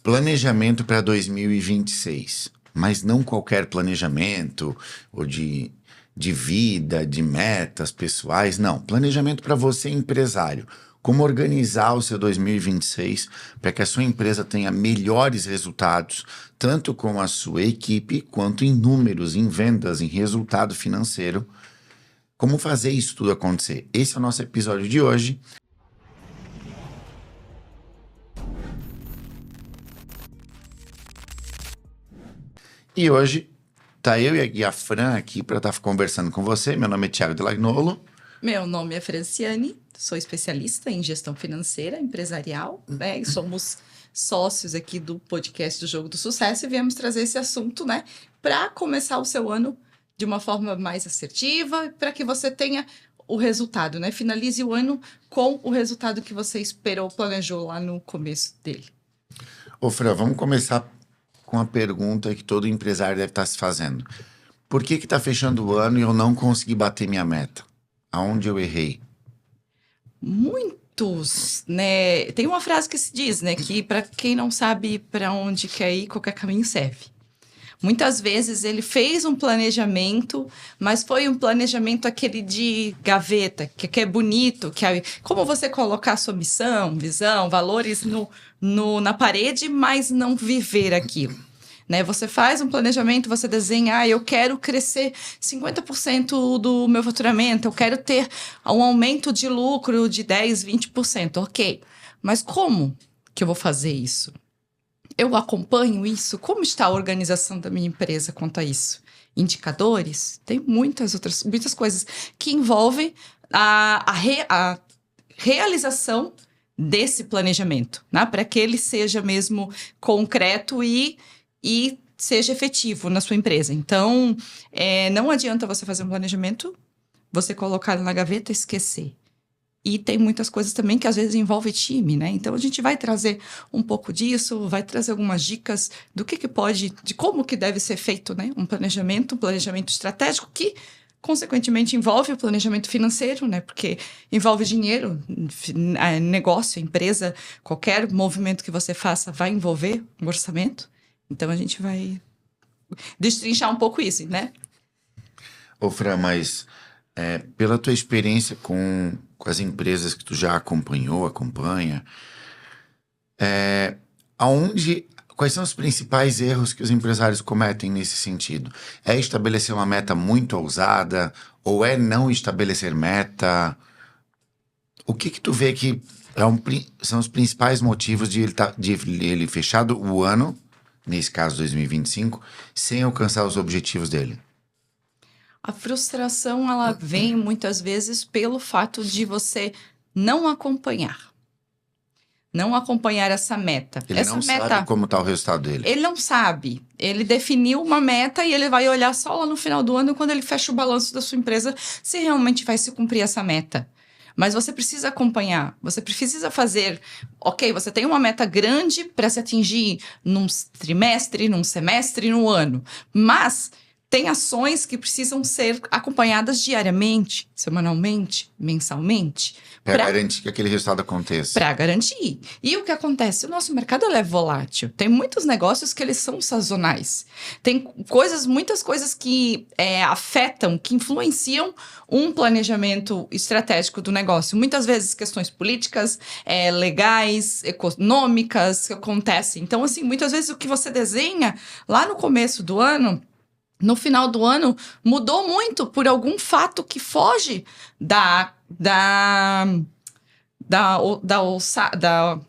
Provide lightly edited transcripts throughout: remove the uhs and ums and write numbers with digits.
Planejamento para 2026, mas não qualquer planejamento ou de vida, de metas pessoais, não. Planejamento para você, empresário. Como organizar o seu 2026 para que a sua empresa tenha melhores resultados, tanto com a sua equipe, quanto em números, em vendas, em resultado financeiro. Como fazer isso tudo acontecer? Esse é o nosso episódio de hoje. E hoje tá eu e a Fran aqui para estar conversando com você. Meu nome é Thiago Delagnolo. Meu nome é Franciane, sou especialista em gestão financeira empresarial, né? E somos sócios aqui do podcast do Jogo do Sucesso e viemos trazer esse assunto, né? Para começar o seu ano de uma forma mais assertiva, para que você tenha o resultado, né? Finalize o ano com o resultado que você esperou, planejou lá no começo dele. Ô Fran, vamos começar com a pergunta que todo empresário deve estar se fazendo. Por que tá fechando o ano e eu não consegui bater minha meta? Aonde eu errei? Muitos, né? Tem uma frase que se diz, né? Que para quem não sabe para onde quer ir, qualquer caminho serve. Muitas vezes ele fez um planejamento, mas foi um planejamento aquele de gaveta, que é bonito, que é como você colocar sua missão, visão, valores na parede, mas não viver aquilo. Né? Você faz um planejamento, você desenha, eu quero crescer 50% do meu faturamento, eu quero ter um aumento de lucro de 10, 20%, ok. Mas como que eu vou fazer isso? Eu acompanho isso? Como está a organização da minha empresa quanto a isso? Indicadores? Tem muitas coisas que envolvem a realização desse planejamento, né? Para que ele seja mesmo concreto e seja efetivo na sua empresa. Então, não adianta você fazer um planejamento, você colocar ele na gaveta e esquecer. E tem muitas coisas também que às vezes envolve time, né? Então a gente vai trazer um pouco disso, vai trazer algumas dicas do que pode, de como que deve ser feito, né? Um planejamento estratégico que, consequentemente, envolve o planejamento financeiro, né? Porque envolve dinheiro, negócio, empresa, qualquer movimento que você faça vai envolver um orçamento. Então a gente vai destrinchar um pouco isso, né? Ô Fran, mas pela tua experiência com as empresas que tu já acompanha, quais são os principais erros que os empresários cometem nesse sentido? É estabelecer uma meta muito ousada ou é não estabelecer meta? O que tu vê que são os principais motivos de ele fechar o ano, nesse caso 2025, sem alcançar os objetivos dele? A frustração, ela vem muitas vezes pelo fato de você não acompanhar essa meta. Ele não sabe como está o resultado dele. Ele não sabe. Ele definiu uma meta e ele vai olhar só lá no final do ano, quando ele fecha o balanço da sua empresa, se realmente vai se cumprir essa meta. Mas você precisa acompanhar, você precisa fazer... Ok, você tem uma meta grande para se atingir num trimestre, num semestre, num ano. Mas tem ações que precisam ser acompanhadas diariamente, semanalmente, mensalmente. Para garantir que aquele resultado aconteça. Para garantir. E o que acontece? O nosso mercado é volátil. Tem muitos negócios que eles são sazonais. Tem muitas coisas que afetam, que influenciam um planejamento estratégico do negócio. Muitas vezes questões políticas, legais, econômicas que acontecem. Então, assim, muitas vezes o que você desenha lá no começo do ano, no final do ano, mudou muito por algum fato que foge da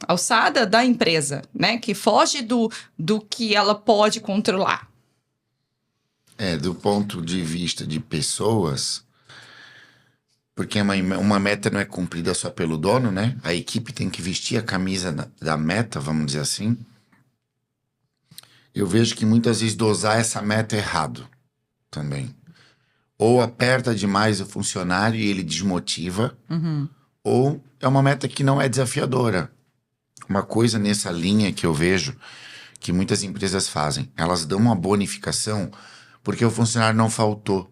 alçada da empresa, né? Que foge do que ela pode controlar. Do ponto de vista de pessoas, porque uma meta não é cumprida só pelo dono, né? A equipe tem que vestir a camisa da meta, vamos dizer assim. Eu vejo que muitas vezes dosar essa meta é errado também. Ou aperta demais o funcionário e ele desmotiva, ou é uma meta que não é desafiadora. Uma coisa nessa linha que eu vejo que muitas empresas fazem, elas dão uma bonificação porque o funcionário não faltou.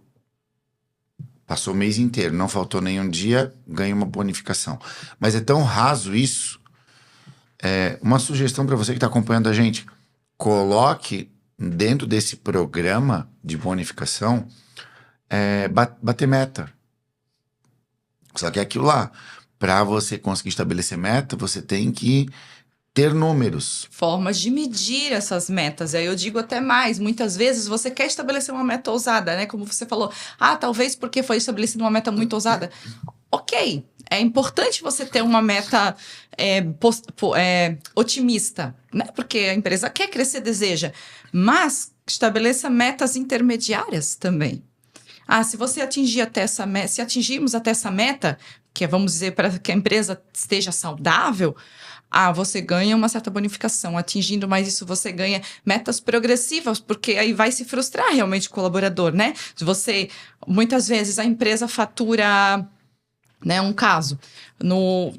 Passou o mês inteiro, não faltou nenhum dia, ganha uma bonificação. Mas é tão raso isso. Uma sugestão para você que está acompanhando a gente: coloque dentro desse programa de bonificação bater meta. Só que é aquilo lá, para você conseguir estabelecer meta, você tem que ter números. Formas de medir essas metas. Aí eu digo até mais, muitas vezes você quer estabelecer uma meta ousada, né? Como você falou, talvez porque foi estabelecida uma meta muito ousada. Ok, é importante você ter uma meta otimista, né? Porque a empresa quer crescer, deseja, mas estabeleça metas intermediárias também. Se você atingir até essa meta, se atingirmos até essa meta, que é, vamos dizer, para que a empresa esteja saudável, você ganha uma certa bonificação. Atingindo mais isso, você ganha metas progressivas, porque aí vai se frustrar realmente o colaborador, né? Muitas vezes a empresa fatura, né, um caso.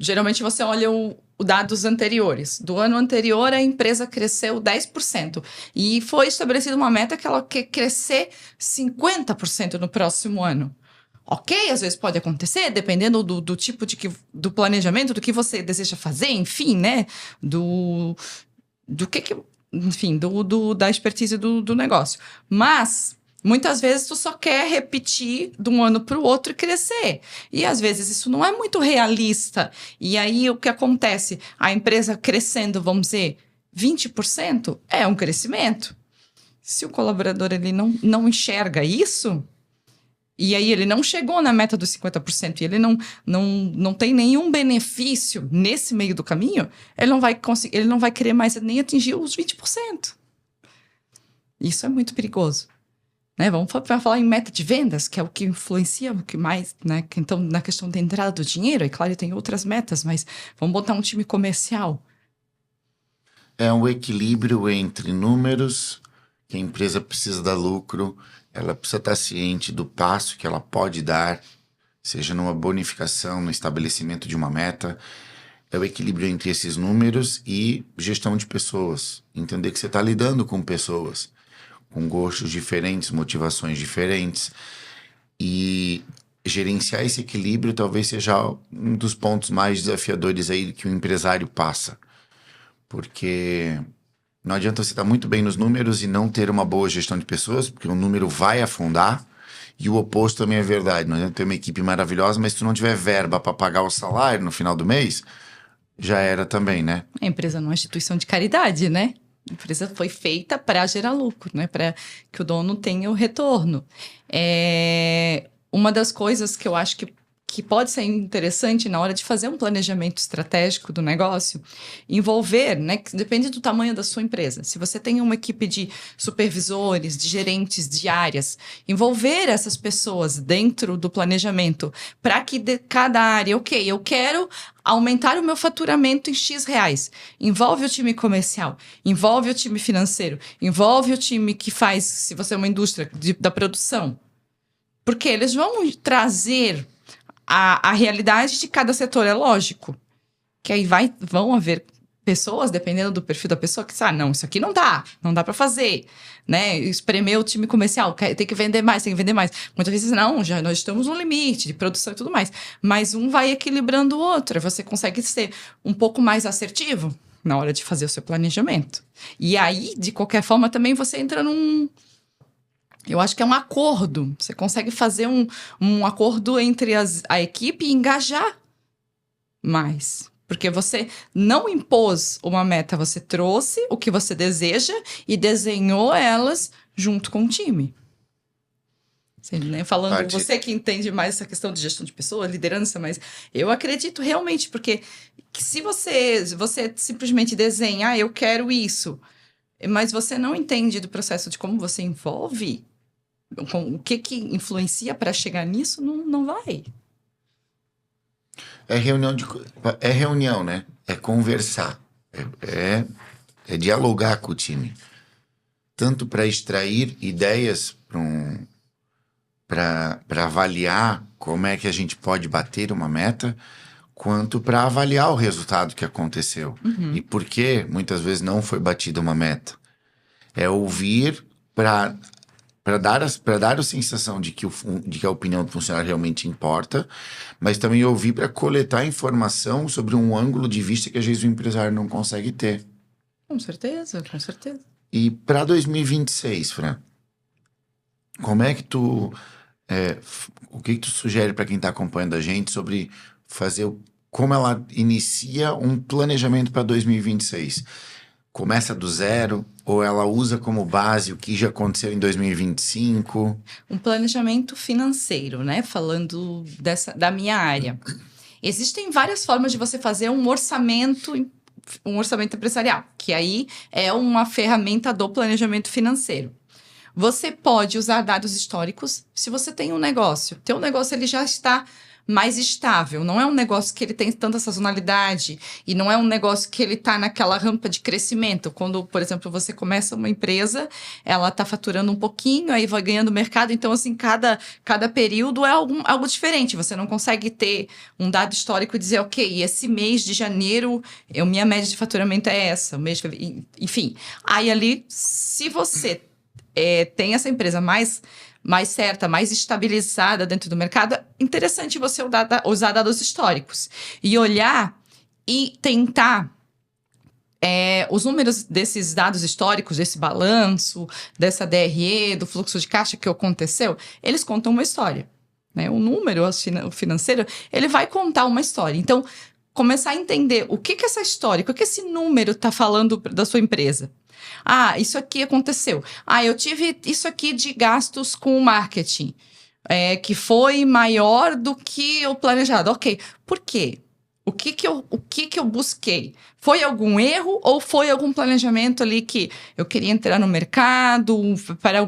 Geralmente você olha os dados anteriores. Do ano anterior, a empresa cresceu 10%. E foi estabelecida uma meta que ela quer crescer 50% no próximo ano. Ok, às vezes pode acontecer, dependendo do tipo do planejamento, do que você deseja fazer, enfim, né? Enfim, da expertise do negócio. Mas muitas vezes tu só quer repetir de um ano para o outro e crescer. E às vezes isso não é muito realista. E aí o que acontece? A empresa crescendo, vamos dizer, 20% é um crescimento. Se o colaborador ele não enxerga isso, e aí ele não chegou na meta dos 50% e ele não tem nenhum benefício nesse meio do caminho, ele não vai querer mais nem atingir os 20%. Isso é muito perigoso. Né? Vamos falar em meta de vendas, que é o que influencia o que mais, né? Então, na questão da entrada do dinheiro, é claro, tem outras metas, mas vamos botar um time comercial. É um equilíbrio entre números, que a empresa precisa dar lucro, ela precisa estar ciente do passo que ela pode dar, seja numa bonificação, no estabelecimento de uma meta. É o equilíbrio entre esses números e gestão de pessoas. Entender que você está lidando com pessoas, com gostos diferentes, motivações diferentes. E gerenciar esse equilíbrio talvez seja um dos pontos mais desafiadores aí que o empresário passa. Porque não adianta você estar muito bem nos números e não ter uma boa gestão de pessoas, porque o número vai afundar. E o oposto também é verdade. Não adianta ter uma equipe maravilhosa, mas se tu não tiver verba para pagar o salário no final do mês, já era também, né? A empresa não é uma instituição de caridade, né? A empresa foi feita para gerar lucro, né? Para que o dono tenha o retorno. Uma das coisas que eu acho que pode ser interessante na hora de fazer um planejamento estratégico do negócio, envolver, né? Que depende do tamanho da sua empresa. Se você tem uma equipe de supervisores, de gerentes de áreas, envolver essas pessoas dentro do planejamento para que de cada área, ok, eu quero aumentar o meu faturamento em X reais. Envolve o time comercial, envolve o time financeiro, envolve o time que faz, se você é uma indústria da produção. Porque eles vão trazer a realidade de cada setor, é lógico. Que aí vão haver pessoas, dependendo do perfil da pessoa, que não, isso aqui não dá para fazer, né? Espremer o time comercial, tem que vender mais. Muitas vezes, nós estamos no limite de produção e tudo mais. Mas um vai equilibrando o outro, você consegue ser um pouco mais assertivo na hora de fazer o seu planejamento. E aí, de qualquer forma, também você entra eu acho que é um acordo. Você consegue fazer um acordo entre a equipe e engajar mais. Porque você não impôs uma meta, você trouxe o que você deseja e desenhou elas junto com o time. Falando, você que entende mais essa questão de gestão de pessoas, liderança, mas eu acredito realmente, porque se você simplesmente desenha, eu quero isso, mas você não entende do processo de como você envolve, o que influencia para chegar nisso, não vai. É reunião, né? É conversar. É dialogar com o time. Tanto para extrair ideias para avaliar como é que a gente pode bater uma meta, quanto para avaliar o resultado que aconteceu. Uhum. E por que muitas vezes não foi batida uma meta. É ouvir para para dar a sensação de que, de que a opinião do funcionário realmente importa, mas também ouvir para coletar informação sobre um ângulo de vista que às vezes o empresário não consegue ter. Com certeza, com certeza. E para 2026, Fran, como é que tu... o que tu sugere para quem está acompanhando a gente sobre como ela inicia um planejamento para 2026? Começa do zero ou ela usa como base o que já aconteceu em 2025? Um planejamento financeiro, né? Falando da minha área. Existem várias formas de você fazer um orçamento empresarial, que aí é uma ferramenta do planejamento financeiro. Você pode usar dados históricos. Se você tem um negócio, teu negócio ele já está mais estável, não é um negócio que ele tem tanta sazonalidade e não é um negócio que ele está naquela rampa de crescimento. Quando, por exemplo, você começa uma empresa, ela está faturando um pouquinho, aí vai ganhando mercado, então assim, cada período é algo diferente. Você não consegue ter um dado histórico e dizer, ok, esse mês de janeiro, minha média de faturamento é essa, enfim. Aí ali, se você tem essa empresa mais certa, mais estabilizada dentro do mercado, é interessante você usar dados históricos e olhar e tentar os números desses dados históricos, desse balanço, dessa DRE, do fluxo de caixa que aconteceu, eles contam uma história, né? O número o financeiro, ele vai contar uma história. Então, começar a entender o que essa história, o que esse número está falando da sua empresa. Ah, isso aqui aconteceu. Ah, eu tive isso aqui de gastos com o marketing, que foi maior do que o planejado. Ok, por quê? O que eu busquei? Foi algum erro ou foi algum planejamento ali que eu queria entrar no mercado para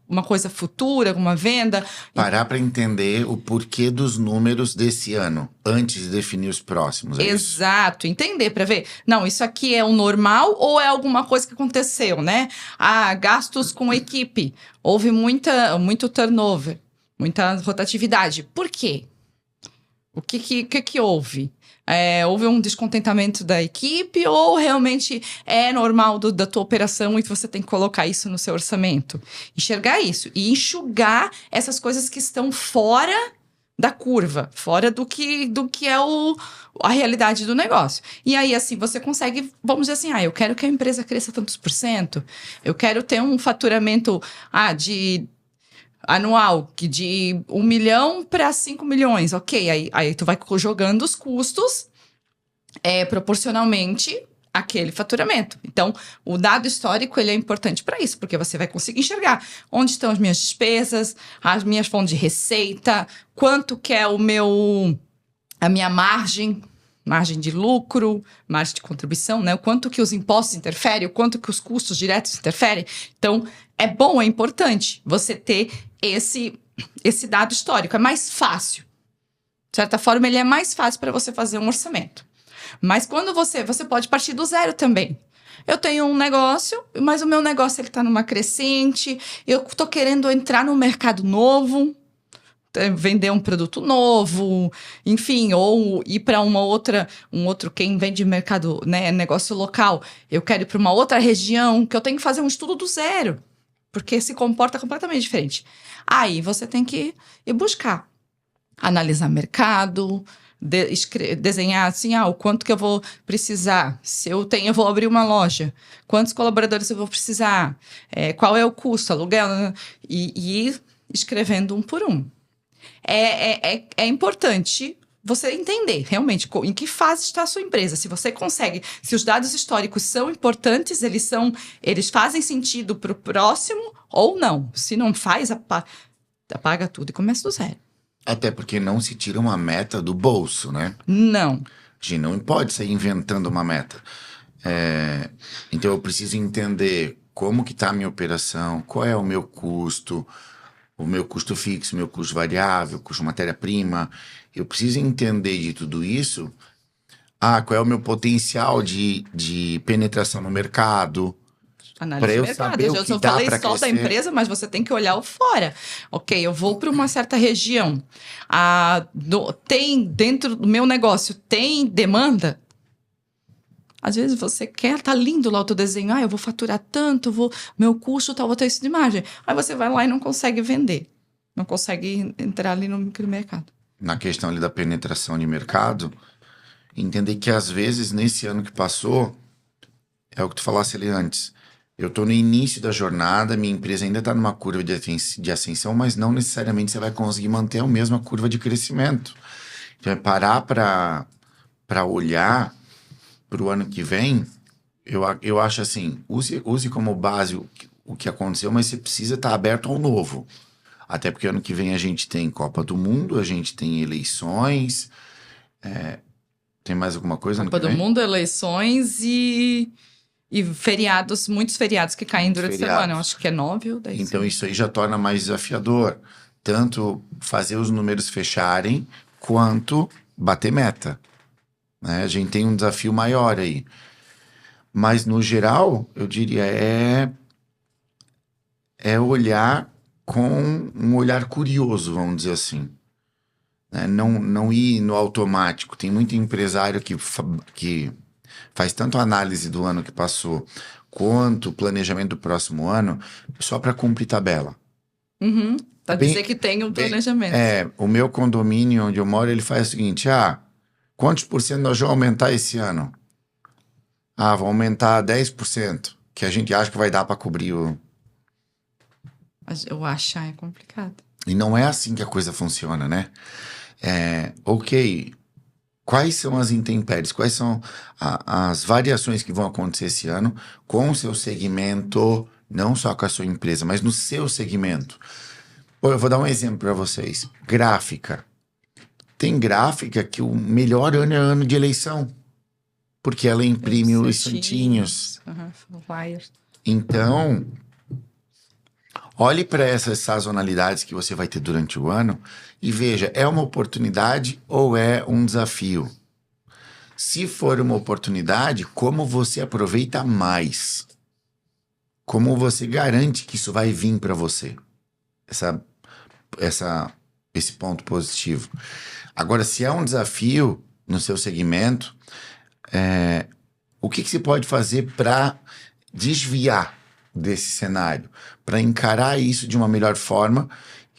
uma coisa futura, alguma venda? Parar para entender o porquê dos números desse ano, antes de definir os próximos. Exato, entender para ver. Não, isso aqui é o normal ou é alguma coisa que aconteceu, né? Ah, gastos com equipe. Houve muito turnover, muita rotatividade. Por quê? O que houve? Houve um descontentamento da equipe ou realmente é normal da tua operação e você tem que colocar isso no seu orçamento? Enxergar isso e enxugar essas coisas que estão fora da curva, fora do que é a realidade do negócio. E aí, assim, você consegue, vamos dizer assim, eu quero que a empresa cresça tantos %, eu quero ter um faturamento de anual, que de 1 milhão para 5 milhões, ok, aí tu vai jogando os custos proporcionalmente àquele faturamento. Então, o dado histórico, ele é importante para isso, porque você vai conseguir enxergar onde estão as minhas despesas, as minhas fontes de receita, quanto que é a minha margem de lucro, margem de contribuição, né? O quanto que os impostos interferem, o quanto que os custos diretos interferem. Então, é bom, é importante você ter esse dado histórico. É mais fácil. De certa forma, ele é mais fácil para você fazer um orçamento. Mas quando você pode partir do zero também. Eu tenho um negócio, mas o meu negócio está numa crescente, eu estou querendo entrar no mercado novo, vender um produto novo, enfim, ou ir para um outro quem vende mercado, né, negócio local. Eu quero ir para uma outra região que eu tenho que fazer um estudo do zero, porque se comporta completamente diferente. Aí você tem que ir buscar, analisar mercado, desenhar assim, o quanto que eu vou precisar. Se eu vou abrir uma loja, quantos colaboradores eu vou precisar, qual é o custo, aluguel, e ir escrevendo um por um. É importante você entender realmente em que fase está a sua empresa. Se você consegue, se os dados históricos são importantes, eles fazem sentido para o próximo ou não. Se não faz, apaga tudo e começa do zero. Até porque não se tira uma meta do bolso, né? Não. A gente não pode sair inventando uma meta. Então eu preciso entender como que está a minha operação, qual é o meu custo fixo, meu custo variável, custo matéria-prima. Eu preciso entender de tudo isso. Qual é o meu potencial de penetração no mercado. Análise de mercado. Eu só falei só da empresa, mas você tem que olhar o fora. Ok, eu vou para uma certa região. Tem dentro do meu negócio, tem demanda? Às vezes você quer, tá lindo lá o teu desenho, eu vou faturar tanto, meu custo tal, vou ter isso de margem. Aí você vai lá e não consegue vender, não consegue entrar ali no micromercado. Na questão ali da penetração de mercado, entender que às vezes nesse ano que passou, é o que tu falasse ali antes, eu tô no início da jornada, minha empresa ainda tá numa curva de ascensão, mas não necessariamente você vai conseguir manter a mesma curva de crescimento. Então é parar para olhar para o ano que vem, eu acho assim, use como base o que aconteceu, mas você precisa estar aberto ao novo. Até porque ano que vem a gente tem Copa do Mundo, a gente tem eleições. Tem mais alguma coisa ano Copa que do vem? Mundo, eleições e feriados, muitos feriados que caem Muitos durante a feriados. semana. Eu acho que é 9 ou 10. Então isso aí já torna mais desafiador. Tanto fazer os números fecharem, quanto bater meta. Né? A gente tem um desafio maior aí. Mas no geral, eu diria, é olhar com um olhar curioso, vamos dizer assim. Né? Não ir no automático. Tem muito empresário que faz tanto análise do ano que passou, quanto planejamento do próximo ano, só para cumprir tabela. Uhum. Pra Bem- dizer que tem um bem- planejamento. O meu condomínio onde eu moro, ele faz o seguinte, quantos por cento nós vamos aumentar esse ano? Vamos aumentar 10%, que a gente acha que vai dar para cobrir o... Eu acho, é complicado. E não é assim que a coisa funciona, né? Ok, quais são as intempéries, quais são as variações que vão acontecer esse ano com o seu segmento, não só com a sua empresa, mas no seu segmento. Pô, eu vou dar um exemplo para vocês. Gráfica. Tem gráfica que o melhor ano é ano de eleição, porque ela imprime os santinhos. Flyers. Então, olhe para essas sazonalidades que você vai ter durante o ano e veja, é uma oportunidade ou é um desafio? Se for uma oportunidade, como você aproveita mais? Como você garante que isso vai vir para você? Esse ponto positivo. Agora, se é um desafio no seu segmento, o que se pode fazer para desviar desse cenário? Para encarar isso de uma melhor forma,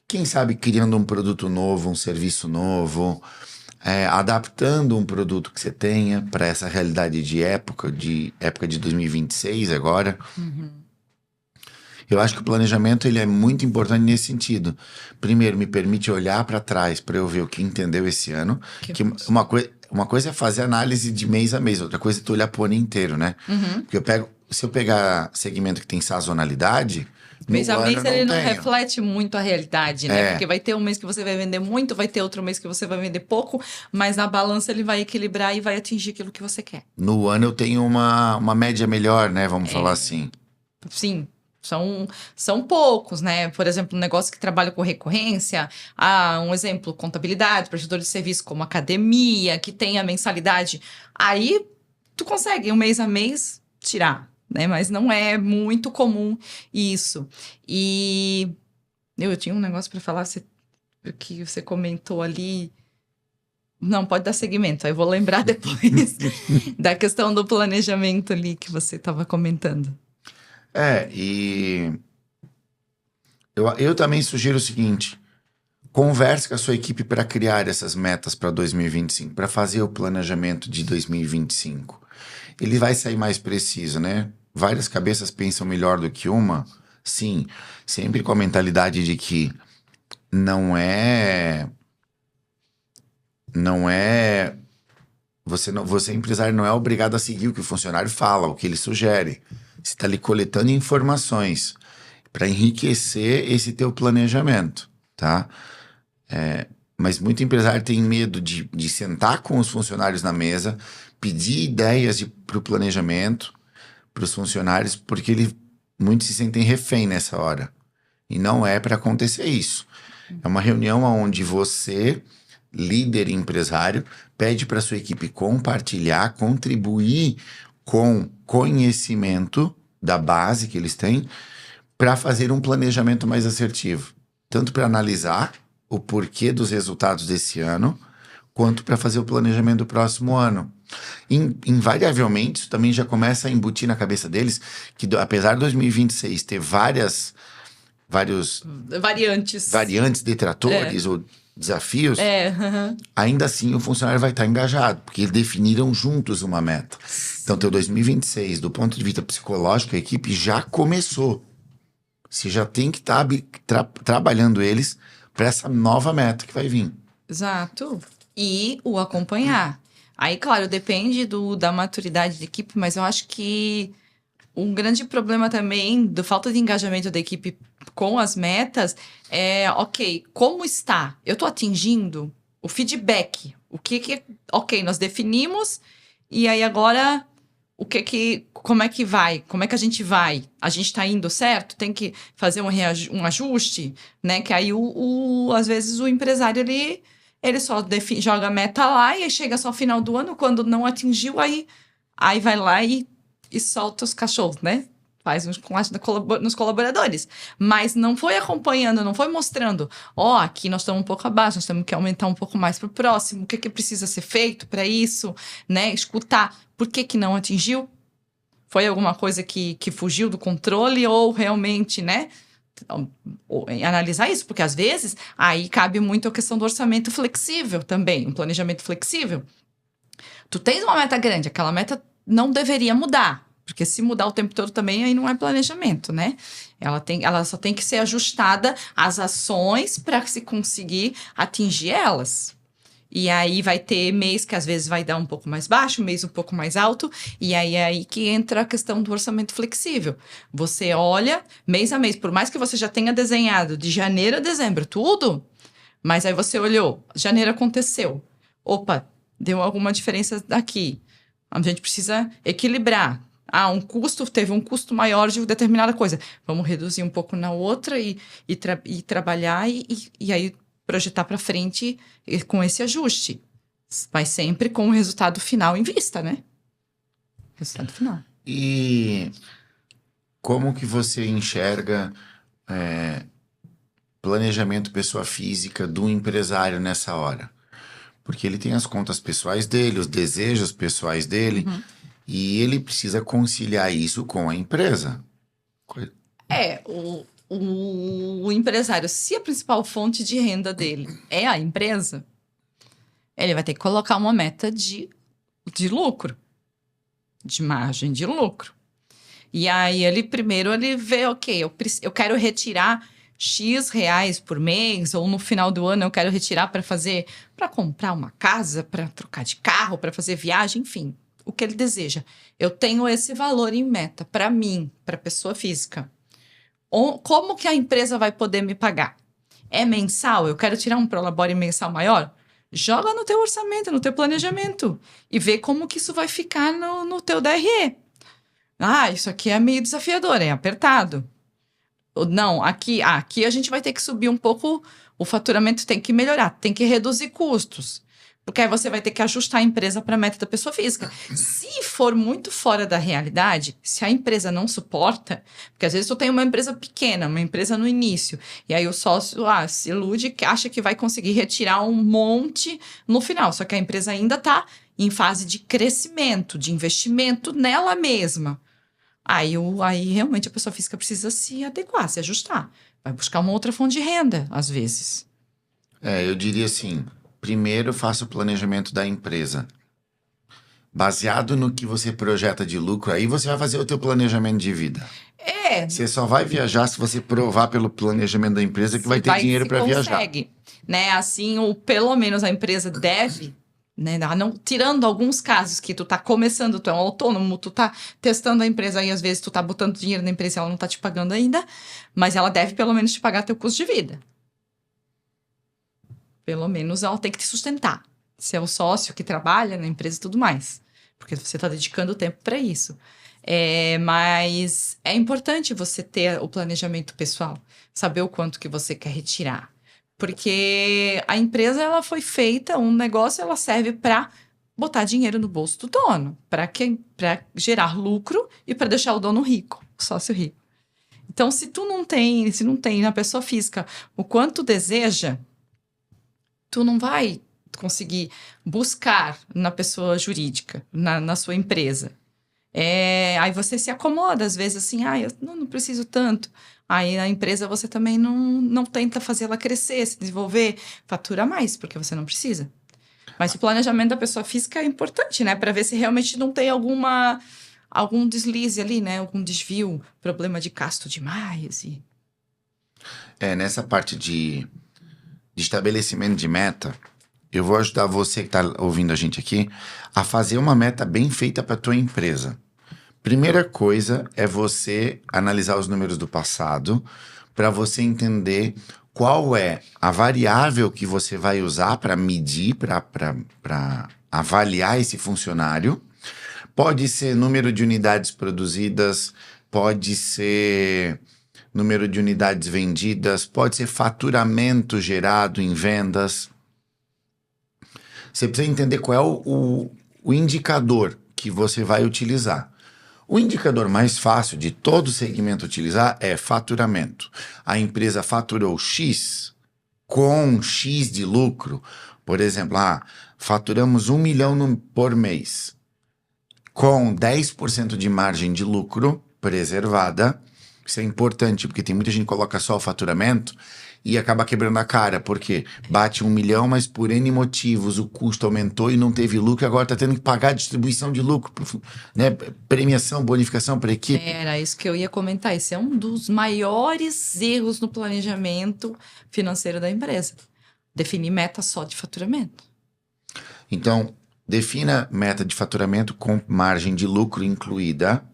quem sabe criando um produto novo, um serviço novo, adaptando um produto que você tenha para essa realidade de época de 2026 agora. Eu acho que o planejamento ele é muito importante nesse sentido. Primeiro, me permite olhar para trás para eu ver o que entendeu esse ano. Que uma coisa é fazer análise de mês a mês, outra coisa é tu olhar pro ano inteiro, né? Porque se eu pegar segmento que tem sazonalidade, Mês a mês ele não tenho. reflete muito a realidade, né? Porque vai ter um mês que você vai vender muito, vai ter outro mês que você vai vender pouco, mas na balança ele vai equilibrar e vai atingir aquilo que você quer. No ano eu tenho uma média melhor, né? Vamos falar assim. Sim. São poucos, né? Por exemplo, um negócio que trabalha com recorrência, um exemplo, contabilidade, prestador de serviço como academia, que tem a mensalidade. Aí tu consegue um mês a mês tirar, né? Mas não é muito comum isso. E eu tinha um negócio para falar que você comentou ali. Não, pode dar seguimento, aí eu vou lembrar depois da questão do planejamento ali que você estava comentando. E eu também sugiro o seguinte: converse com a sua equipe para criar essas metas para 2025, para fazer o planejamento de 2025. Ele vai sair mais preciso, né? Várias cabeças pensam melhor do que uma, sim, sempre com a mentalidade de que você empresário não é obrigado a seguir o que o funcionário fala, o que ele sugere. Você está ali coletando informações para enriquecer esse teu planejamento, tá? Mas muito empresário tem medo de sentar com os funcionários na mesa, pedir ideias para o planejamento para os funcionários, porque muitos se sentem refém nessa hora. E não é para acontecer isso. É uma reunião onde você, líder e empresário, pede para sua equipe compartilhar, contribuir com conhecimento da base que eles têm para fazer um planejamento mais assertivo. Tanto para analisar o porquê dos resultados desse ano, quanto para fazer o planejamento do próximo ano. Invariavelmente, isso também já começa a embutir na cabeça deles que, apesar de 2026 ter vários variantes detratores ou desafios, ainda assim o funcionário vai estar engajado, porque eles definiram juntos uma meta. Então, teu 2026, do ponto de vista psicológico, a equipe já começou. Você já tem que estar trabalhando eles para essa nova meta que vai vir. Exato. E o acompanhar. Aí, claro, depende da maturidade da equipe, mas eu acho que um grande problema também da falta de engajamento da equipe com as metas é, ok, como está? Eu estou atingindo o feedback. Ok, nós definimos e aí agora como é que vai? Como é que a gente vai? A gente está indo certo? Tem que fazer um ajuste, né? Que aí às vezes o empresário ele só joga a meta lá e aí chega só ao final do ano, quando não atingiu, aí vai lá e solta os cachorros, né? Faz nos colaboradores. Mas não foi acompanhando, não foi mostrando. Aqui nós estamos um pouco abaixo, nós temos que aumentar um pouco mais para o próximo. O que precisa ser feito para isso, né? Escutar. Por que não atingiu? Foi alguma coisa que fugiu do controle ou realmente, né? Analisar isso, porque às vezes aí cabe muito a questão do orçamento flexível também, um planejamento flexível. Tu tens uma meta grande, aquela meta não deveria mudar, porque se mudar o tempo todo também, aí não é planejamento, né? Ela só tem que ser ajustada às ações para se conseguir atingir elas. E aí vai ter mês que às vezes vai dar um pouco mais baixo, mês um pouco mais alto, e aí é aí que entra a questão do orçamento flexível. Você olha mês a mês, por mais que você já tenha desenhado de janeiro a dezembro tudo, mas aí você olhou, janeiro aconteceu. Opa, deu alguma diferença daqui. A gente precisa equilibrar. Teve um custo maior de determinada coisa. Vamos reduzir um pouco na outra e trabalhar e aí projetar para frente com esse ajuste. Mas sempre com o resultado final em vista, né? Resultado final. E como que você enxerga planejamento pessoa física do empresário nessa hora? Porque ele tem as contas pessoais dele, os desejos pessoais dele, e ele precisa conciliar isso com a empresa. O empresário, se a principal fonte de renda dele é a empresa, ele vai ter que colocar uma meta de lucro, de margem de lucro. E aí, primeiro ele vê, ok, eu quero retirar X reais por mês, ou no final do ano eu quero retirar para comprar uma casa, para trocar de carro, para fazer viagem, enfim, o que ele deseja. Eu tenho esse valor em meta para mim, para pessoa física. Como que a empresa vai poder me pagar? É mensal? Eu quero tirar um prolabore mensal maior? Joga no teu orçamento, no teu planejamento e vê como que isso vai ficar no teu DRE. Isso aqui é meio desafiador, é apertado. Não, aqui a gente vai ter que subir um pouco, o faturamento tem que melhorar, tem que reduzir custos. Porque aí você vai ter que ajustar a empresa para a meta da pessoa física. Se for muito fora da realidade, se a empresa não suporta, porque às vezes tu tem uma empresa pequena, uma empresa no início, e aí o sócio se ilude, que acha que vai conseguir retirar um monte no final, só que a empresa ainda está em fase de crescimento, de investimento nela mesma. Aí realmente a pessoa física precisa se adequar, se ajustar. Vai buscar uma outra fonte de renda, às vezes. Eu diria assim, primeiro faça o planejamento da empresa. Baseado no que você projeta de lucro, aí você vai fazer o teu planejamento de vida. Você só vai viajar se você provar pelo planejamento da empresa que vai ter dinheiro para viajar. Né? Assim, pelo menos a empresa deve... Né? Não, tirando alguns casos que tu tá começando, tu é um autônomo, tu tá testando a empresa e às vezes tu tá botando dinheiro na empresa e ela não tá te pagando ainda, mas ela deve pelo menos te pagar teu custo de vida. Pelo menos ela tem que te sustentar. Se é o sócio que trabalha na empresa e tudo mais. Porque você tá dedicando tempo para isso. Mas é importante você ter o planejamento pessoal. Saber o quanto que você quer retirar. Porque a empresa, ela foi feita, um negócio, ela serve para botar dinheiro no bolso do dono, para gerar lucro e para deixar o dono rico, o sócio rico. Então, se não tem na pessoa física o quanto deseja, tu não vai conseguir buscar na pessoa jurídica, na sua empresa. Aí você se acomoda, às vezes, assim, eu não preciso tanto. Aí na empresa você também não tenta fazer ela crescer, se desenvolver, fatura mais, porque você não precisa. Mas o planejamento da pessoa física é importante, né? Para ver se realmente não tem algum deslize ali, né? Algum desvio, problema de gasto demais. Nessa parte de estabelecimento de meta, eu vou ajudar você que está ouvindo a gente aqui a fazer uma meta bem feita para a tua empresa. Primeira coisa é você analisar os números do passado para você entender qual é a variável que você vai usar para medir, para avaliar esse funcionário. Pode ser número de unidades produzidas, pode ser número de unidades vendidas, pode ser faturamento gerado em vendas. Você precisa entender qual é o indicador que você vai utilizar. O indicador mais fácil de todo segmento utilizar é faturamento. A empresa faturou X com X de lucro. Por exemplo, faturamos 1 milhão por mês. Com 10% de margem de lucro preservada. Isso é importante, porque tem muita gente que coloca só o faturamento e acaba quebrando a cara, porque bate 1 milhão, mas por N motivos o custo aumentou e não teve lucro, e agora está tendo que pagar a distribuição de lucro, né? Premiação, bonificação para a equipe. Era isso que eu ia comentar. Esse é um dos maiores erros no planejamento financeiro da empresa. Definir meta só de faturamento. Então, defina meta de faturamento com margem de lucro incluída.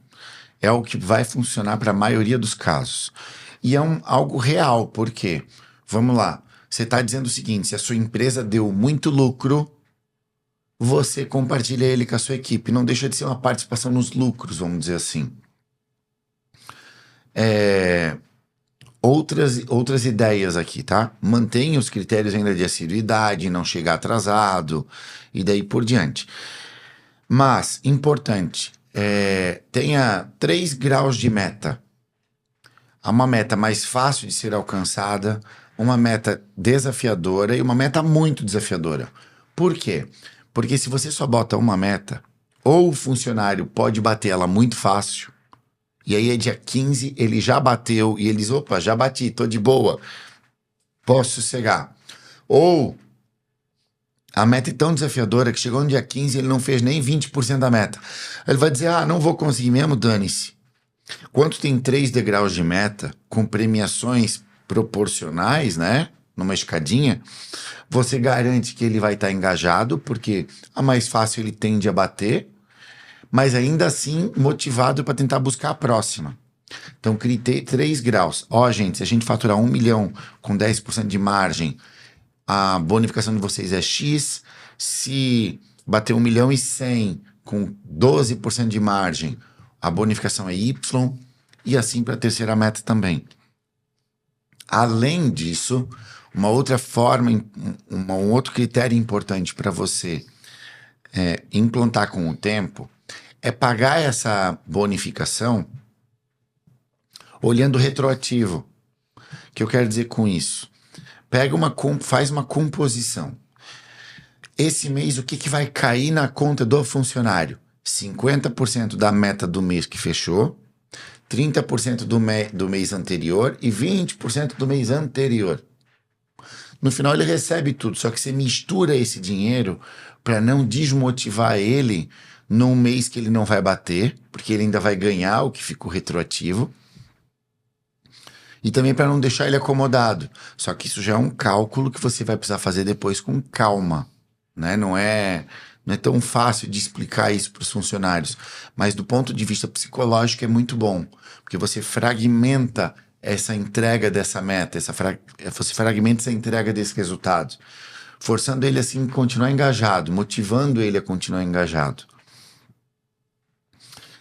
É o que vai funcionar para a maioria dos casos. E é algo real, porque, vamos lá, você está dizendo o seguinte: se a sua empresa deu muito lucro, você compartilha ele com a sua equipe. Não deixa de ser uma participação nos lucros, vamos dizer assim. Outras ideias aqui, tá? Mantenha os critérios ainda de assiduidade, não chegar atrasado e daí por diante. Mas, importante, tenha 3 graus de meta. Há uma meta mais fácil de ser alcançada, uma meta desafiadora e uma meta muito desafiadora. Por quê? Porque se você só bota uma meta, ou o funcionário pode bater ela muito fácil, e aí é dia 15, ele já bateu, e eles, opa, já bati, tô de boa, posso sossegar. Ou a meta é tão desafiadora que chegou no dia 15 e ele não fez nem 20% da meta. Ele vai dizer, não vou conseguir mesmo, dane-se. Quando tem 3 degraus de meta, com premiações proporcionais, né? Numa escadinha, você garante que ele vai estar engajado, porque a mais fácil ele tende a bater, mas ainda assim motivado para tentar buscar a próxima. Então, criei 3 graus. Gente, se a gente faturar 1 milhão com 10% de margem, a bonificação de vocês é X. Se bater 1 milhão e 100 com 12% de margem, a bonificação é Y, e assim para a terceira meta também. Além disso, uma outra forma, um outro critério importante para você implantar com o tempo é pagar essa bonificação olhando retroativo. O que eu quero dizer com isso? Faz uma composição. Esse mês, o que vai cair na conta do funcionário? 50% da meta do mês que fechou, 30% do mês anterior e 20% do mês anterior. No final ele recebe tudo, só que você mistura esse dinheiro para não desmotivar ele num mês que ele não vai bater, porque ele ainda vai ganhar o que ficou retroativo. E também para não deixar ele acomodado. Só que isso já é um cálculo que você vai precisar fazer depois com calma, né? Não é tão fácil de explicar isso para os funcionários, mas do ponto de vista psicológico é muito bom, porque você fragmenta essa entrega dessa meta, você fragmenta essa entrega desse resultado, forçando ele assim a continuar engajado, motivando ele a continuar engajado.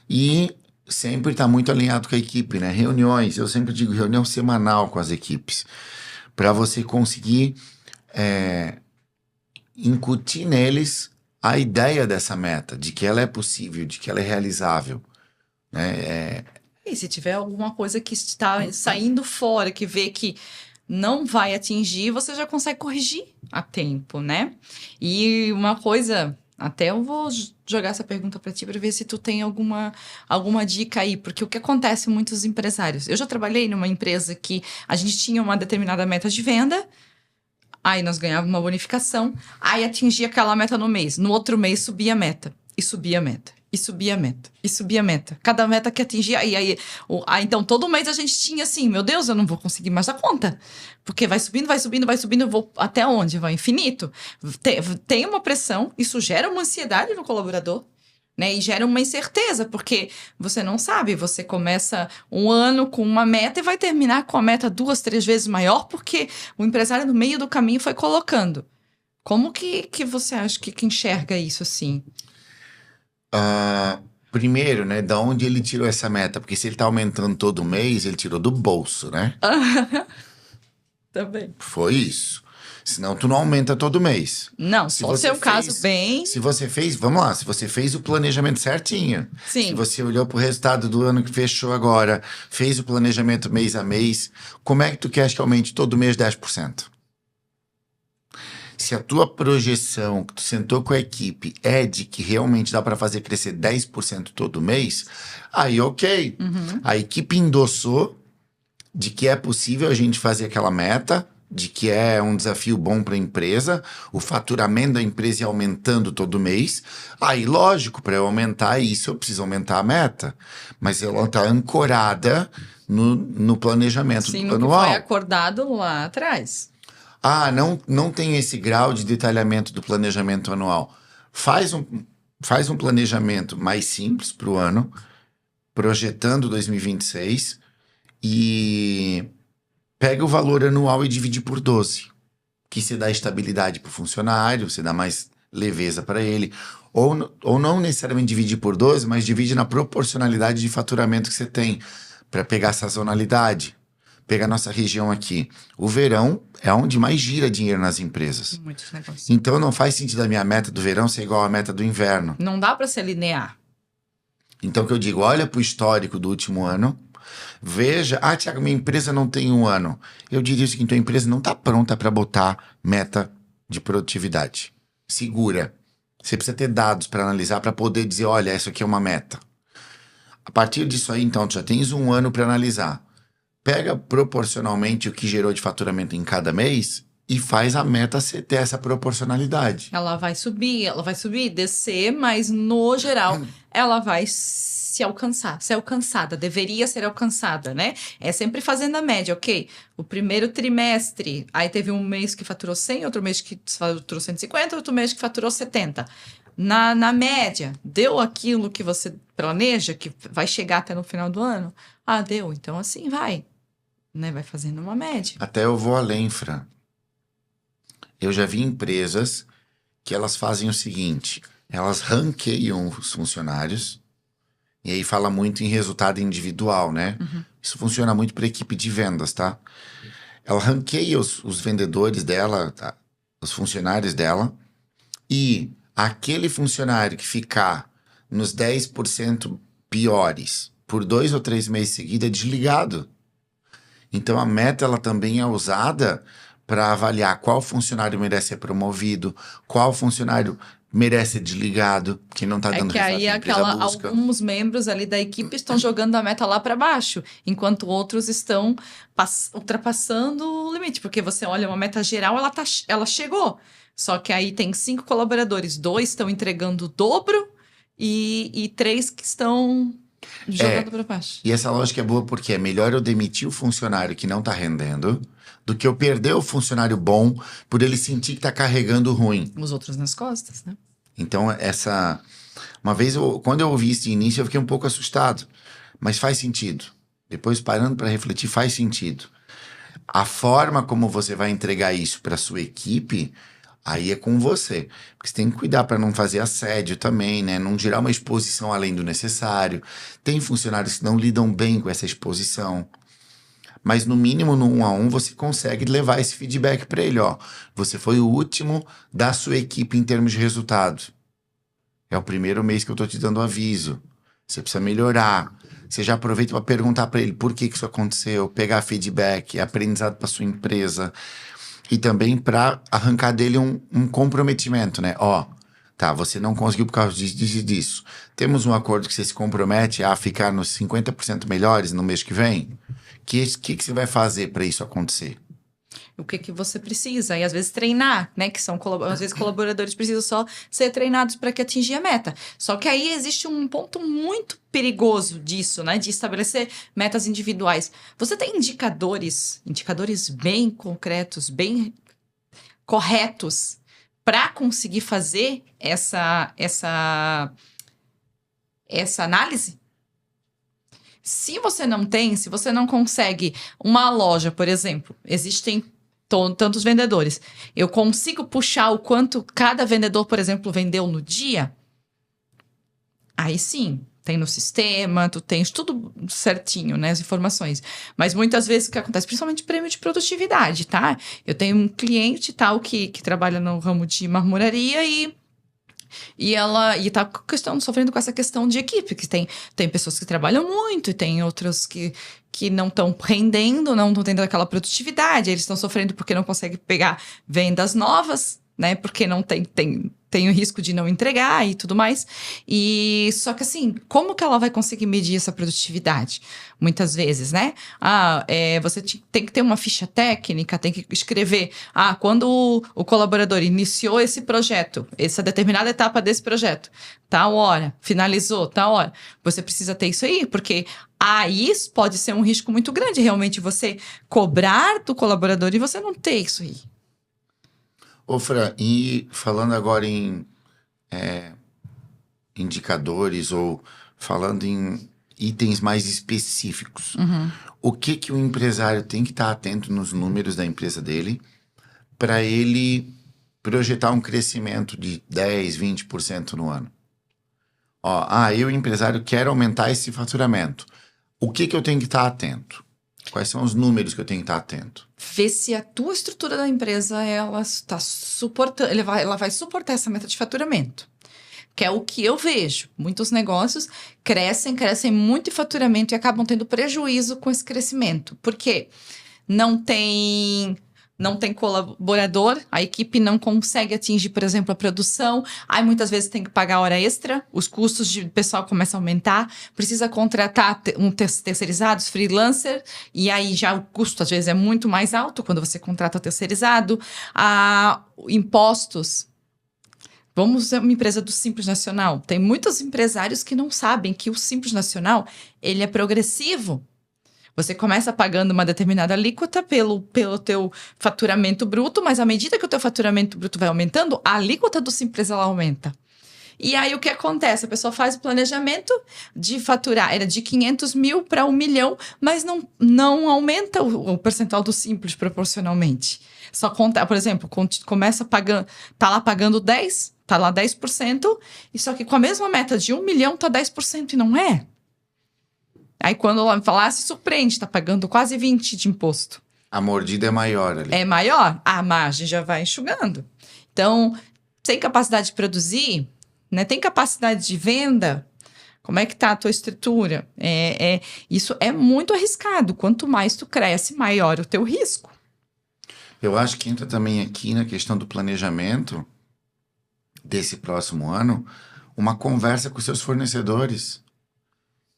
E sempre está muito alinhado com a equipe, né? Reuniões, eu sempre digo reunião semanal com as equipes, para você conseguir incutir neles a ideia dessa meta, de que ela é possível, de que ela é realizável, né? E se tiver alguma coisa que está saindo fora, que vê que não vai atingir, você já consegue corrigir a tempo, né? E uma coisa, até eu vou jogar essa pergunta para ti para ver se tu tem alguma dica aí, porque o que acontece com muitos empresários? Eu já trabalhei numa empresa que a gente tinha uma determinada meta de venda, aí nós ganhávamos uma bonificação, aí atingia aquela meta no mês. No outro mês subia a meta, e subia a meta, e subia a meta, e subia a meta. Cada meta que atingia, aí então todo mês a gente tinha assim, meu Deus, eu não vou conseguir mais dar conta. Porque vai subindo, vai subindo, vai subindo, eu vou até onde? Vai infinito. Tem uma pressão, isso gera uma ansiedade no colaborador. Né? E gera uma incerteza, porque você não sabe, você começa um ano com uma meta e vai terminar com a meta 2, 3 vezes maior, porque o empresário no meio do caminho foi colocando. Como que você acha que enxerga isso assim? Primeiro, né, da onde ele tirou essa meta? Porque se ele tá aumentando todo mês, ele tirou do bolso, né? Também. Foi isso. Senão tu não aumenta todo mês. Não, se o seu caso bem... Se você fez, vamos lá, se você fez o planejamento certinho. Sim. Se você olhou pro resultado do ano que fechou agora, fez o planejamento mês a mês, como é que tu quer que aumente todo mês 10%? Se a tua projeção, que tu sentou com a equipe, é de que realmente dá para fazer crescer 10% todo mês, aí ok. A equipe endossou de que é possível a gente fazer aquela meta, de que é um desafio bom para a empresa, o faturamento da empresa é aumentando todo mês. Aí, lógico, para eu aumentar isso, eu preciso aumentar a meta. Mas ela está ancorada no planejamento Sim, do no anual. que foi acordado lá atrás. Não tem esse grau de detalhamento do planejamento anual. Faz um planejamento mais simples para o ano, projetando 2026, e pega o valor anual e divide por 12, que se dá estabilidade para o funcionário, você dá mais leveza para ele. Ou não necessariamente dividir por 12, mas divide na proporcionalidade de faturamento que você tem, para pegar a sazonalidade. Pega a nossa região aqui. O verão é onde mais gira dinheiro nas empresas. Muitos negócios. Então não faz sentido a minha meta do verão ser igual à meta do inverno. Não dá para ser linear. Então o que eu digo, olha para o histórico do último ano, veja, Thiago, minha empresa não tem um ano. Eu diria o seguinte, tua empresa não está pronta para botar meta de produtividade. Segura. Você precisa ter dados para analisar, para poder dizer, olha, isso aqui é uma meta. A partir disso aí, então, tu já tens um ano para analisar. Pega proporcionalmente o que gerou de faturamento em cada mês e faz a meta ter essa proporcionalidade. Ela vai subir, descer, mas no geral ela vai ser alcançada, deveria ser alcançada, né? É sempre fazendo a média, ok? O primeiro trimestre, aí teve um mês que faturou 100, outro mês que faturou 150, outro mês que faturou 70. Na média, deu aquilo que você planeja, que vai chegar até no final do ano? Ah, deu, então assim vai. Né? Vai fazendo uma média. Até eu vou além, Fran. Eu já vi empresas que elas fazem o seguinte, elas ranqueiam os funcionários, e aí fala muito em resultado individual, né? Isso funciona muito para equipe de vendas, tá? Ela ranqueia os vendedores dela, tá? Os funcionários dela, e aquele funcionário que ficar nos 10% piores por 2 ou 3 meses seguidos é desligado. Então, a meta ela também é usada para avaliar qual funcionário merece ser promovido, qual funcionário merece ser desligado, que não está dando resultado que a empresa busca. Alguns membros ali da equipe estão jogando a meta lá para baixo, enquanto outros estão ultrapassando o limite. Porque você olha uma meta geral, ela chegou. Só que aí tem 5 colaboradores, 2 estão entregando o dobro e 3 que estão... jogando para baixo. E essa lógica é boa porque é melhor eu demitir o funcionário que não tá rendendo do que eu perder o funcionário bom por ele sentir que tá carregando ruim. Os outros nas costas, né? Então, uma vez, quando eu ouvi isso de início, eu fiquei um pouco assustado. Mas faz sentido. Depois, parando para refletir, faz sentido. A forma como você vai entregar isso para sua equipe... aí é com você, porque você tem que cuidar para não fazer assédio também, né? Não gerar uma exposição além do necessário. Tem funcionários que não lidam bem com essa exposição. Mas no mínimo, no 1 a 1, você consegue levar esse feedback para ele, ó. Você foi o último da sua equipe em termos de resultado. É o primeiro mês que eu tô te dando aviso. Você precisa melhorar. Você já aproveita para perguntar para ele por que isso aconteceu, pegar feedback, aprendizado para sua empresa. E também para arrancar dele um comprometimento, né? Ó, tá, você não conseguiu por causa disso. Temos um acordo que você se compromete a ficar nos 50% melhores no mês que vem? Que você vai fazer para isso acontecer? O que você precisa, e às vezes treinar, né? Que são, às vezes, colaboradores precisam só ser treinados para que atingir a meta. Só que aí existe um ponto muito perigoso disso, né? De estabelecer metas individuais. Você tem indicadores bem concretos, bem corretos para conseguir fazer essa análise? Se você não consegue uma loja, por exemplo, existem tantos vendedores. Eu consigo puxar o quanto cada vendedor, por exemplo, vendeu no dia? Aí sim, tem no sistema, tu tens tudo certinho, né? As informações. Mas muitas vezes o que acontece, principalmente prêmio de produtividade, tá? Eu tenho um cliente tal que trabalha no ramo de marmoraria e ela tá sofrendo com essa questão de equipe, que tem pessoas que trabalham muito e tem outras que não estão rendendo, não estão tendo aquela produtividade, eles estão sofrendo porque não conseguem pegar vendas novas, né? Porque não tem o risco de não entregar e tudo mais. E só que assim, como que ela vai conseguir medir essa produtividade? Muitas vezes, né? Você tem que ter uma ficha técnica, tem que escrever. Quando o colaborador iniciou esse projeto, essa determinada etapa desse projeto, tal hora, finalizou, tal hora. Você precisa ter isso aí, porque aí pode ser um risco muito grande, realmente, você cobrar do colaborador e você não ter isso aí. Ô, Fran, e falando agora em indicadores ou falando em itens mais específicos, o que o empresário tem que estar atento nos números da empresa dele para ele projetar um crescimento de 10, 20% no ano? Eu, empresário, quero aumentar esse faturamento. O que eu tenho que estar atento? Quais são os números que eu tenho que estar atento? Ver se a tua estrutura da empresa ela está suportando, ela vai suportar essa meta de faturamento. Que é o que eu vejo. Muitos negócios crescem muito em faturamento e acabam tendo prejuízo com esse crescimento. Por quê? Não tem colaborador, a equipe não consegue atingir, por exemplo, a produção. Aí muitas vezes tem que pagar hora extra, os custos de pessoal começam a aumentar, precisa contratar terceirizados, freelancer, e aí já o custo às vezes é muito mais alto quando você contrata terceirizado. Impostos. Vamos ver uma empresa do Simples Nacional. Tem muitos empresários que não sabem que o Simples Nacional ele é progressivo. Você começa pagando uma determinada alíquota pelo teu faturamento bruto, mas à medida que o teu faturamento bruto vai aumentando, a alíquota do Simples ela aumenta. E aí o que acontece? A pessoa faz o planejamento de faturar, era de 500 mil para 1 milhão, mas não aumenta o percentual do Simples proporcionalmente. Só conta, por exemplo, começa pagando, tá lá pagando 10, tá lá 10%, e só que com a mesma meta de 1 milhão tá 10% e não é. Aí quando ela falar, se surpreende, tá pagando quase 20 de imposto. A mordida é maior ali. É maior, a margem já vai enxugando. Então, tem capacidade de produzir, né? Tem capacidade de venda, como é que tá a tua estrutura? Isso é muito arriscado. Quanto mais tu cresce, maior o teu risco. Eu acho que entra também aqui na questão do planejamento desse próximo ano, uma conversa com seus fornecedores.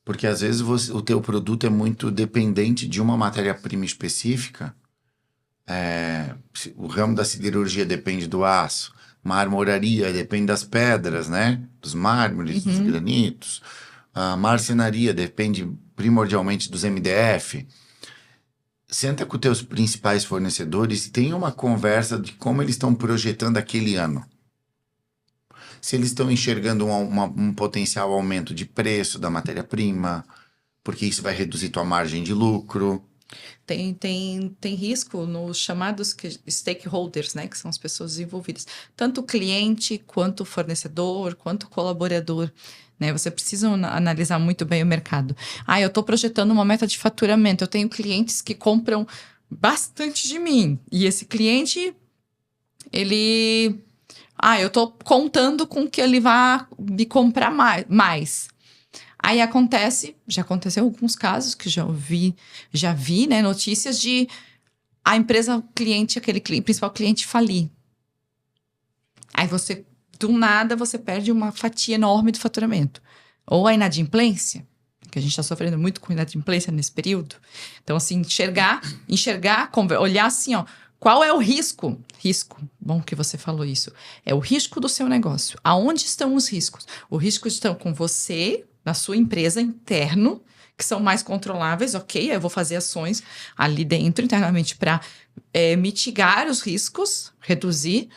Porque às vezes o teu produto é muito dependente de uma matéria-prima específica. O ramo da siderurgia depende do aço, marmoraria depende das pedras, né? Dos mármores, dos granitos. A marcenaria depende primordialmente dos MDF. Senta com teus principais fornecedores e tenha uma conversa de como eles estão projetando aquele ano. Se eles estão enxergando um potencial aumento de preço da matéria-prima, porque isso vai reduzir tua margem de lucro. Tem risco nos chamados stakeholders, né? Que são as pessoas envolvidas. Tanto o cliente, quanto o fornecedor, quanto o colaborador. Né? Você precisa analisar muito bem o mercado. Eu estou projetando uma meta de faturamento. Eu tenho clientes que compram bastante de mim. E esse cliente, ele... eu tô contando com que ele vá me comprar mais. Aí já aconteceu alguns casos que já vi, né, notícias de a empresa cliente, principal cliente falir. Aí do nada, você perde uma fatia enorme do faturamento. Ou a inadimplência, que a gente está sofrendo muito com inadimplência nesse período. Então, assim, enxergar, olhar assim, ó, qual é o risco? Risco, bom que você falou isso. É o risco do seu negócio. Aonde estão os riscos? Os riscos estão com você, na sua empresa, interno, que são mais controláveis, ok? Eu vou fazer ações ali dentro, internamente, para mitigar os riscos, reduzir.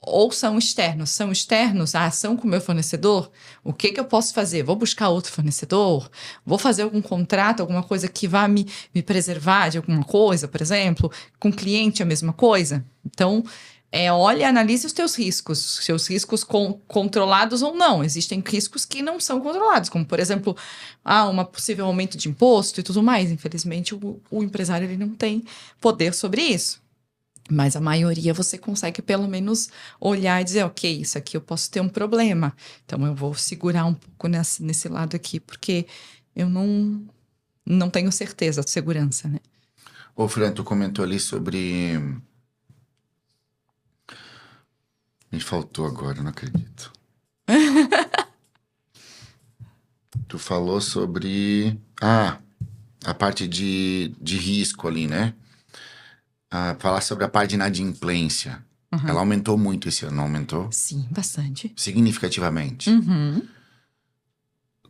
Ou são externos? São externos a ação com o meu fornecedor? O que eu posso fazer? Vou buscar outro fornecedor? Vou fazer algum contrato, alguma coisa que vá me preservar de alguma coisa, por exemplo? Com o cliente a mesma coisa? Então, olhe e analise os teus riscos. Seus riscos controlados ou não. Existem riscos que não são controlados, como, por exemplo, um possível aumento de imposto e tudo mais. Infelizmente, o empresário ele não tem poder sobre isso. Mas a maioria você consegue pelo menos olhar e dizer, ok, isso aqui eu posso ter um problema. Então eu vou segurar um pouco nesse lado aqui, porque eu não tenho certeza de segurança, né? Ô, Fran, tu comentou ali sobre... Me faltou agora, não acredito. Tu falou sobre... a parte de risco ali, né? Falar sobre a parte de inadimplência. Uhum. Ela aumentou muito esse ano, não aumentou? Sim, bastante. Significativamente. Uhum.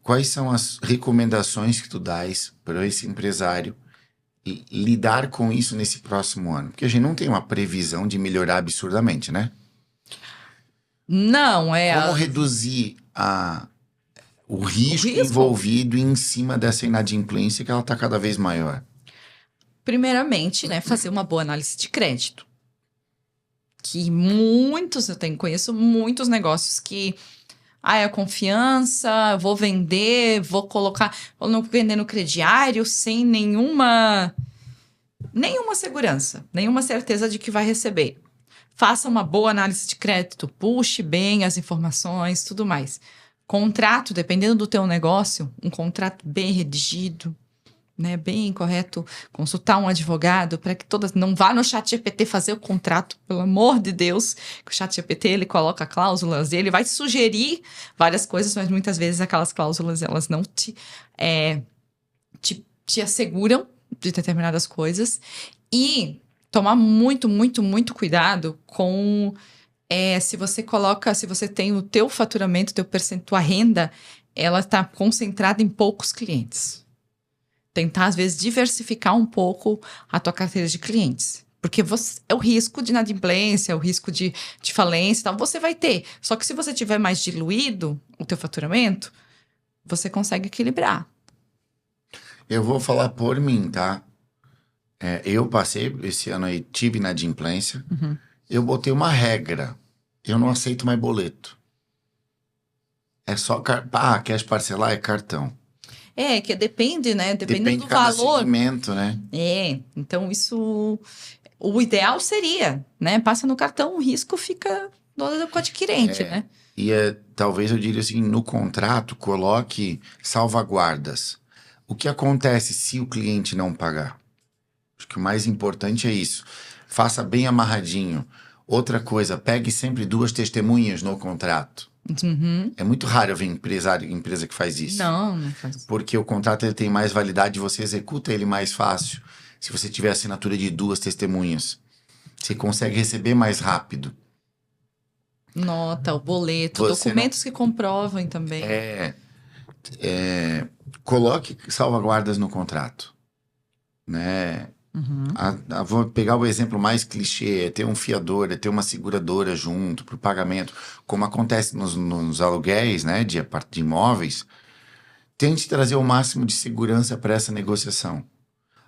Quais são as recomendações que tu dás para esse empresário lidar com isso nesse próximo ano? Porque a gente não tem uma previsão de melhorar absurdamente, né? Não, Como reduzir o risco envolvido em cima dessa inadimplência que ela está cada vez maior? Primeiramente, né, fazer uma boa análise de crédito. Que conheço muitos negócios que é confiança, vou vender, vou vender no crediário sem nenhuma segurança, nenhuma certeza de que vai receber. Faça uma boa análise de crédito, puxe bem as informações, tudo mais. Contrato, dependendo do teu negócio, um contrato bem redigido, né, bem correto, consultar um advogado para que não vá no ChatGPT fazer o contrato, pelo amor de Deus, que o ChatGPT ele coloca cláusulas e ele vai sugerir várias coisas, mas muitas vezes aquelas cláusulas elas não te asseguram de determinadas coisas e tomar muito, muito, muito cuidado com se você tem o teu faturamento, teu percentual, a renda, ela está concentrada em poucos clientes. Tentar, às vezes, diversificar um pouco a tua carteira de clientes. Porque é o risco de inadimplência, o risco de falência e tal, você vai ter. Só que se você tiver mais diluído o teu faturamento, você consegue equilibrar. Eu vou falar por mim, tá? Eu passei, esse ano aí, tive inadimplência. Uhum. Eu botei uma regra. Eu não aceito mais boleto. É só... quer parcelar? É cartão. Que depende, né? Dependendo do de cada valor. segmento, né? Então isso... O ideal seria, né? Passa no cartão, o risco fica com o adquirente, né? E talvez eu diria assim, no contrato, coloque salvaguardas. O que acontece se o cliente não pagar? Acho que o mais importante é isso. Faça bem amarradinho. Outra coisa, pegue sempre 2 testemunhas no contrato. Uhum. É muito raro ver empresa que faz isso. Não faz. Porque o contrato ele tem mais validade, você executa ele mais fácil. Se você tiver assinatura de 2 testemunhas, você consegue receber mais rápido. Nota, o boleto, documentos que comprovem também. Coloque salvaguardas no contrato, né? Uhum. Vou pegar o exemplo mais clichê, é ter um fiador, é ter uma seguradora junto para o pagamento, como acontece nos aluguéis, né, de imóveis. Tente trazer o máximo de segurança para essa negociação.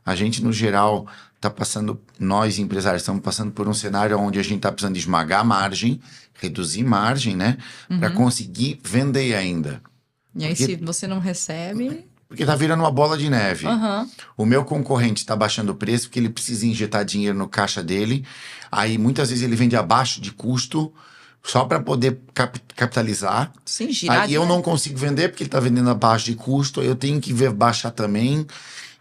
A gente, no geral, nós empresários, estamos passando por um cenário onde a gente está precisando esmagar margem, reduzir margem, né, para conseguir vender ainda. E aí, se você não recebe... Porque tá virando uma bola de neve. Uhum. O meu concorrente está baixando o preço porque ele precisa injetar dinheiro no caixa dele. Aí, muitas vezes, ele vende abaixo de custo só para poder capitalizar. Sim, girar. Aí eu não consigo vender porque ele está vendendo abaixo de custo, eu tenho que ver baixar também.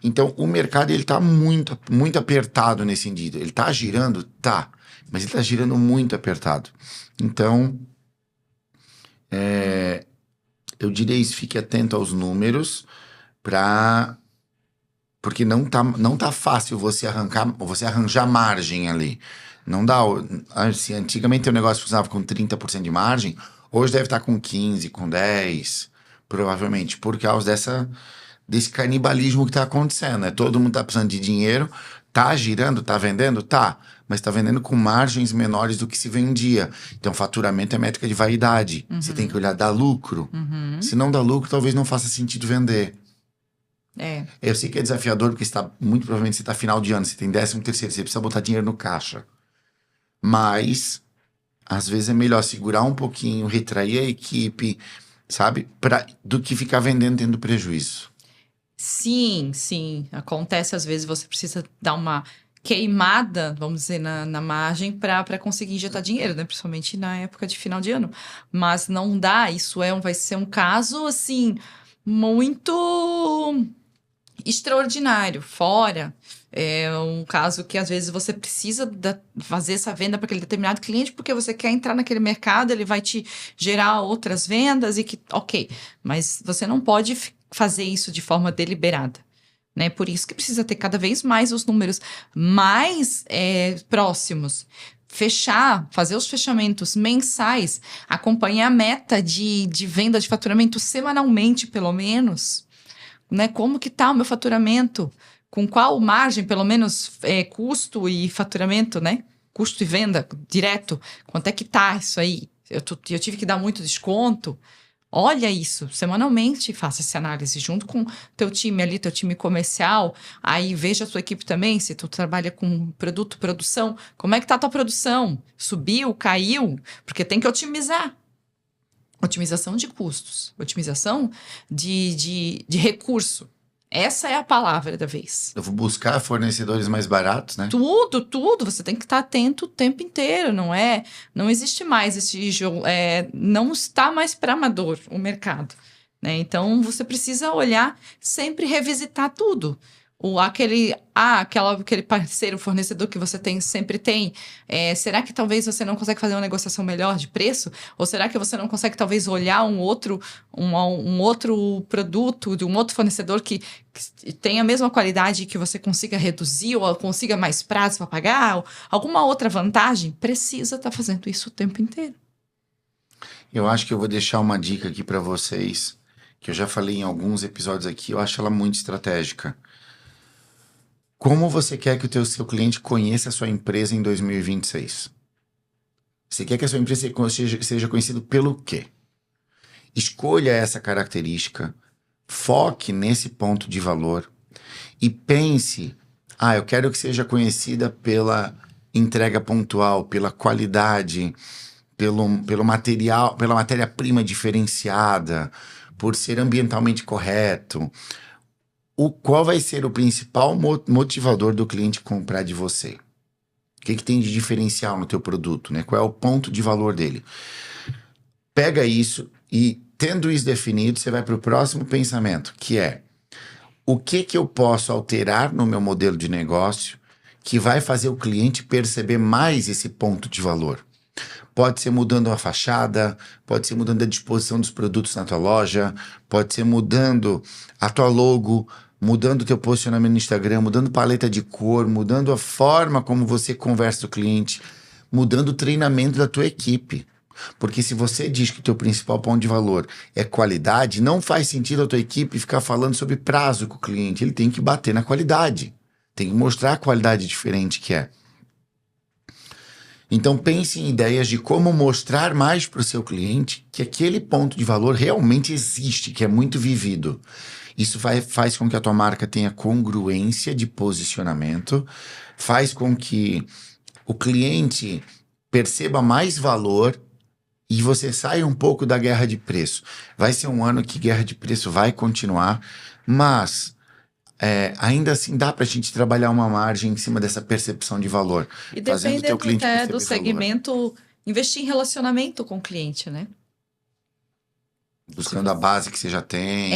Então, o mercado ele está muito, muito apertado nesse sentido. Ele está girando? Tá. Mas ele está girando muito apertado. Então, eu diria isso, fique atento aos números, porque não tá fácil você arranjar margem ali. Não dá. Assim, antigamente o negócio funcionava com 30% de margem, hoje deve estar com 15%, com 10%, provavelmente, por causa desse canibalismo que está acontecendo, né? Todo mundo está precisando de dinheiro, tá girando, tá vendendo? Tá, mas tá vendendo com margens menores do que se vendia. Então, faturamento é métrica de vaidade. Você tem que olhar, dá lucro. Se não dá lucro, talvez não faça sentido vender. Eu sei que é desafiador, porque muito provavelmente você está final de ano, você tem 13º, você precisa botar dinheiro no caixa. Mas, às vezes é melhor segurar um pouquinho, retrair a equipe, sabe? Do que ficar vendendo tendo prejuízo. Sim, sim. Acontece, às vezes, você precisa dar uma queimada, vamos dizer, na margem para conseguir injetar dinheiro, né? Principalmente na época de final de ano. Mas não dá, vai ser um caso, assim, muito extraordinário, fora. É um caso que às vezes você precisa fazer essa venda para aquele determinado cliente porque você quer entrar naquele mercado, ele vai te gerar outras vendas ok, mas você não pode fazer isso de forma deliberada, né? Por isso que precisa ter cada vez mais os números mais próximos. Fazer os fechamentos mensais, acompanhar a meta de venda de faturamento semanalmente, pelo menos, né? Como que tá o meu faturamento? Com qual margem, pelo menos, custo e faturamento, né? Custo e venda direto. Quanto é que tá isso aí? Eu tive que dar muito desconto. Olha isso, semanalmente faça essa análise junto com teu time ali, teu time comercial. Aí veja a tua equipe também, se tu trabalha com produção. Como é que tá a tua produção? Subiu, caiu? Porque tem que otimizar. Otimização de custos, otimização de recurso. Essa é a palavra da vez. Eu vou buscar fornecedores mais baratos, né? Tudo. Você tem que estar atento o tempo inteiro, não é? Não existe mais esse jogo. Não está mais para amador o mercado, né? Então, você precisa olhar, sempre revisitar tudo. Aquele parceiro, fornecedor que você sempre tem, será que talvez você não consegue fazer uma negociação melhor de preço? Ou será que você não consegue talvez olhar um outro produto de um outro fornecedor que tem a mesma qualidade que você consiga reduzir ou consiga mais prazo para pagar? Ou alguma outra vantagem? Precisa estar fazendo isso o tempo inteiro. Eu acho que eu vou deixar uma dica aqui para vocês, que eu já falei em alguns episódios aqui, eu acho ela muito estratégica. Como você quer que o seu cliente conheça a sua empresa em 2026? Você quer que a sua empresa seja conhecida pelo quê? Escolha essa característica, foque nesse ponto de valor e pense, eu quero que seja conhecida pela entrega pontual, pela qualidade, pelo material, pela matéria-prima diferenciada, por ser ambientalmente correto. Qual vai ser o principal motivador do cliente comprar de você? O que tem de diferencial no teu produto, né? Qual é o ponto de valor dele? Pega isso e, tendo isso definido, você vai para o próximo pensamento, que é: o que eu posso alterar no meu modelo de negócio que vai fazer o cliente perceber mais esse ponto de valor? Pode ser mudando a fachada, pode ser mudando a disposição dos produtos na tua loja, pode ser mudando a tua logo, mudando o teu posicionamento no Instagram, mudando paleta de cor, mudando a forma como você conversa com o cliente, mudando o treinamento da tua equipe. Porque se você diz que o teu principal ponto de valor é qualidade, não faz sentido a tua equipe ficar falando sobre prazo com o cliente. Ele tem que bater na qualidade. Tem que mostrar a qualidade diferente que é. Então pense em ideias de como mostrar mais para o seu cliente que aquele ponto de valor realmente existe, que é muito vivido. Isso faz com que a tua marca tenha congruência de posicionamento, faz com que o cliente perceba mais valor e você saia um pouco da guerra de preço. Vai ser um ano que guerra de preço vai continuar, mas ainda assim dá para a gente trabalhar uma margem em cima dessa percepção de valor. E dependendo do segmento, Investir em relacionamento com o cliente, né? Buscando a base que você já tem,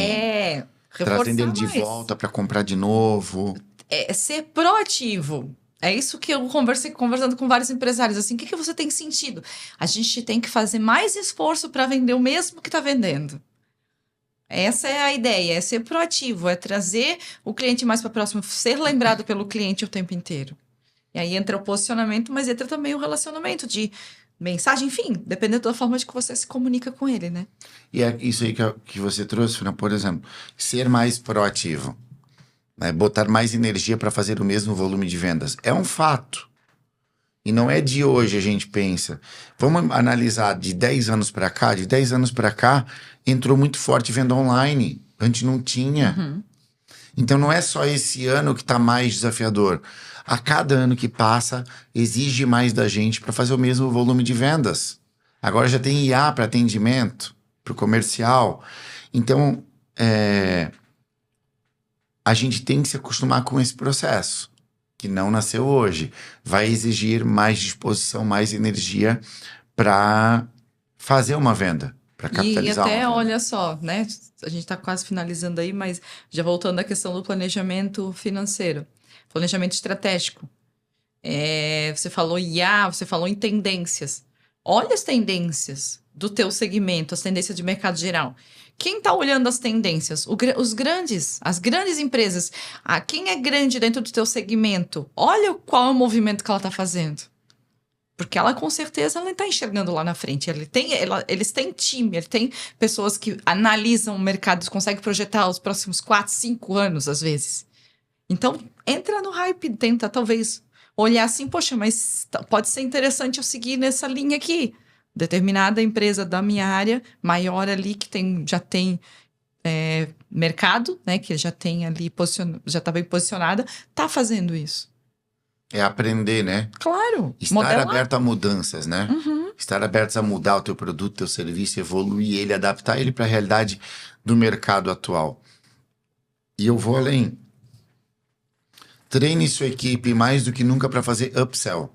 trazendo ele Reforçar de mais. volta para comprar de novo. É ser proativo. É isso que eu conversando com vários empresários. Assim, o que você tem sentido? A gente tem que fazer mais esforço para vender o mesmo que está vendendo. Essa é a ideia, é ser proativo, é trazer o cliente mais para próximo, ser lembrado pelo cliente o tempo inteiro. E aí entra o posicionamento, mas entra também o relacionamento de mensagem, enfim, dependendo da forma de que você se comunica com ele, né? E é isso aí que você trouxe, Fran, por exemplo, ser mais proativo, né? Botar mais energia para fazer o mesmo volume de vendas. É um fato. E não é de hoje a gente pensa. Vamos analisar de 10 anos para cá. De 10 anos para cá, entrou muito forte venda online. Antes não tinha. Então não é só esse ano que está mais desafiador. A cada ano que passa, exige mais da gente para fazer o mesmo volume de vendas. Agora já tem IA para atendimento, para o comercial. Então, a gente tem que se acostumar com esse processo, que não nasceu hoje. Vai exigir mais disposição, mais energia para fazer uma venda, para E capitalizar até, uma venda. olha só, né? A gente está quase finalizando aí, mas já voltando à questão do planejamento financeiro, planejamento estratégico. Você falou IA, você falou em tendências. Olha as tendências do teu segmento, as tendências de mercado geral. Quem está olhando as tendências? Os grandes, as grandes empresas. Quem é grande dentro do teu segmento? Olha qual é o movimento que ela está fazendo. Porque ela, com certeza, ela está enxergando lá na frente. Eles têm time, ele tem pessoas que analisam o mercado, conseguem projetar os próximos 4, 5 anos, às vezes. Então, entra no hype, tenta talvez olhar assim, poxa, mas pode ser interessante eu seguir nessa linha aqui. Determinada empresa da minha área, maior ali, que já tem mercado, né? Que já tem ali, já está bem posicionada, está fazendo isso. É aprender, né? Claro. Estar modelar. aberto a mudanças, né? Estar aberto a mudar o teu produto, teu serviço, evoluir ele, adaptar ele para a realidade do mercado atual. E eu vou além. Treine sua equipe mais do que nunca para fazer upsell.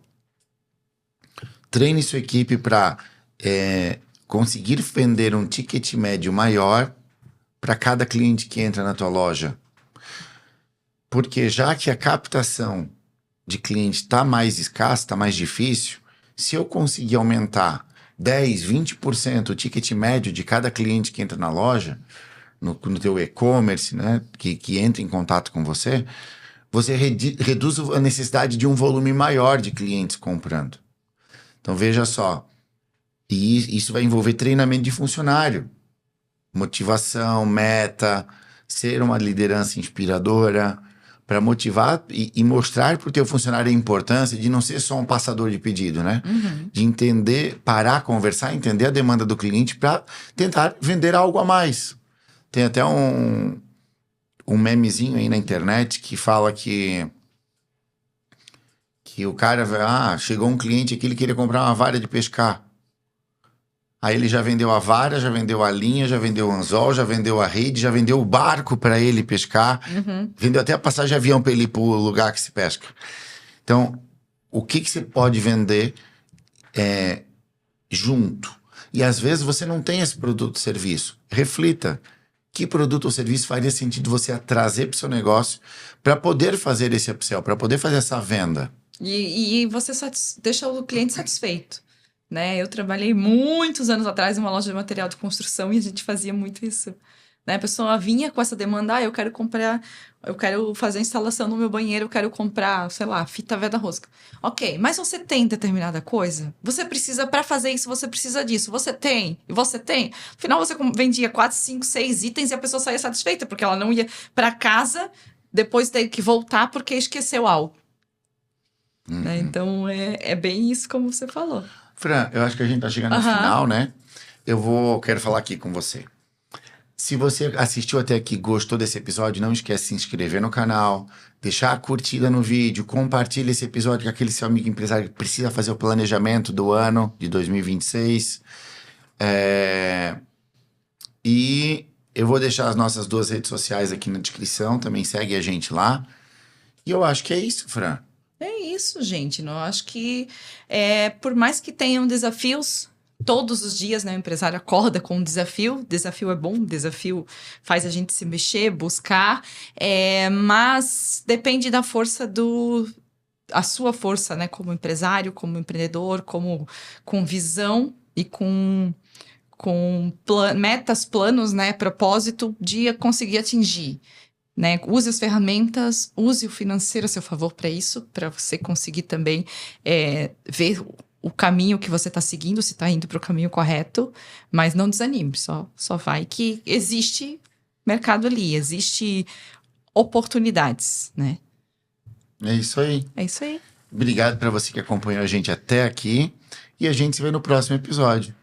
Treine sua equipe para conseguir vender um ticket médio maior para cada cliente que entra na tua loja. Porque já que a captação de cliente está mais escassa, está mais difícil, se eu conseguir aumentar 10, 20% o ticket médio de cada cliente que entra na loja, no teu e-commerce, né, que entra em contato com você, você reduz a necessidade de um volume maior de clientes comprando. Então veja só, e isso vai envolver treinamento de funcionário, motivação, meta, ser uma liderança inspiradora, para motivar e mostrar para o teu funcionário a importância de não ser só um passador de pedido, né? De entender, parar, conversar, entender a demanda do cliente para tentar vender algo a mais. Tem até um memezinho aí na internet que fala que o cara, chegou um cliente aqui, ele queria comprar uma vara de pescar. Aí ele já vendeu a vara, já vendeu a linha, já vendeu o anzol, já vendeu a rede, já vendeu o barco para ele pescar. Vendeu até a passagem de avião para ele ir para o lugar que se pesca. Então, o que você pode vender junto? E às vezes você não tem esse produto ou serviço. Reflita. Que produto ou serviço faria sentido você trazer para o seu negócio para poder fazer esse upsell, para poder fazer essa venda? E você deixa o cliente satisfeito. Né? Eu trabalhei muitos anos atrás em uma loja de material de construção e a gente fazia muito isso. Né? A pessoa vinha com essa demanda, eu quero comprar, eu quero fazer a instalação no meu banheiro, eu quero comprar, sei lá, fita veda-rosca. Ok, mas você tem determinada coisa? Você precisa, para fazer isso, você precisa disso. Você tem, e você tem. Afinal, você vendia 4, 5, 6 itens e a pessoa saía satisfeita, porque ela não ia para casa depois ter que voltar porque esqueceu algo. Né? Então, é bem isso como você falou. Fran, eu acho que a gente tá chegando no final, né? Quero falar aqui com você. Se você assistiu até aqui, gostou desse episódio, não esquece de se inscrever no canal, deixar a curtida no vídeo, compartilha esse episódio com aquele seu amigo empresário que precisa fazer o planejamento do ano de 2026. E eu vou deixar as nossas 2 redes sociais aqui na descrição, também segue a gente lá. E eu acho que é isso, Fran. É isso, gente. Não, acho que por mais que tenham desafios, todos os dias, né, o empresário acorda com um desafio. Desafio é bom, desafio faz a gente se mexer, buscar, mas depende da força a sua força, né, como empresário, como empreendedor, com visão e com metas, planos, né, propósito de conseguir atingir. Né? Use as ferramentas, use o financeiro a seu favor para isso, para você conseguir também ver o caminho que você está seguindo, se está indo para o caminho correto, mas não desanime, só vai que existe mercado ali, existe oportunidades, né? É isso aí. É isso aí. Obrigado para você que acompanhou a gente até aqui e a gente se vê no próximo episódio.